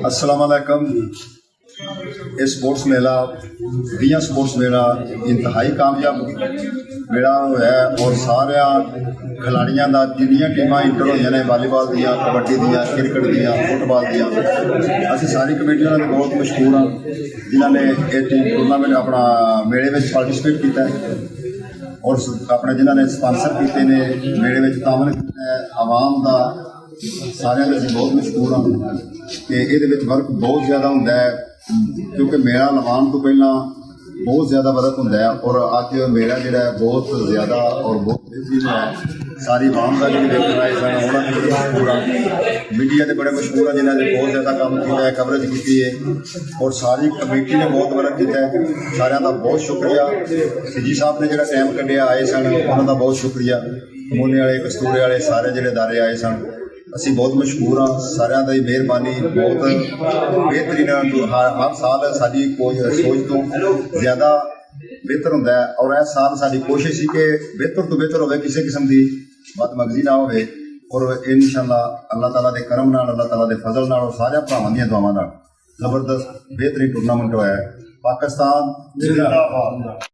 अस्सलाम वालेकुम। ये स्पोर्ट्स मेला दियाँ स्पोर्ट्स मेला इंतहाई कामयाब मेला है और सारे खिलाड़ियों का जिन्नियां टीमां इंटर हुई ने वालीबॉल दियाँ, कबड्डी दियाँ, क्रिकेट दियाँ, फुटबॉल दियाँ, असीं सारी कमेटियां दे बहुत मशहूर हाँ जिन्होंने ये टूरनामेंट अपना मेले में पार्टिसिपेट किया और अपने जिन्होंने स्पॉन्सर किए ने मेले में तामन किया आवाम का सारे असीं बहुत मशहूर हाँ कि ये वर्क बहुत ज़्यादा होंदा है क्योंकि मेला लवान तो पहला बहुत ज़्यादा वर्क होंदा है और अज मेला जो है बहुत ज़्यादा और बहुत बेहतरीन है। सारी आवाम का जो देखने आए सन उन्होंने बड़े मशहूर हाँ, मीडिया के बड़े मशहूर हैं जिन्होंने बहुत ज़्यादा काम किया है, कवरेज की है और सारी कमेटी ने बहुत वर्क किया है। सारे का बहुत शुक्रिया। सिजी साहब ने जो टाइम कढ़िया आए सन उन्होंने बहुत शुक्रिया। मोने वाले कस्तूरे वाले सारे जो अदारे आए सन असी बहुत मशहूर हाँ। सारिਆਂ ਦੀ ਮਿਹਰਬਾਨੀ बहुत बेहतरीन हर साल साड़ी सोच तो ज़्यादा बेहतर होंदा है और इस साल साड़ी कोशिश ही कि बेहतर तो बेहतर होवे, किसी किस्म की बदमगजी ना होवे और इंशाअल्लाह अल्लाह ताला के करम नाल अल्लाह ताला के फजल नाल और सारे भरावां दी दुआवां नाल जबरदस्त बेहतरीन टूरनामेंट होया है। पाकिस्तान जिंदाबाद।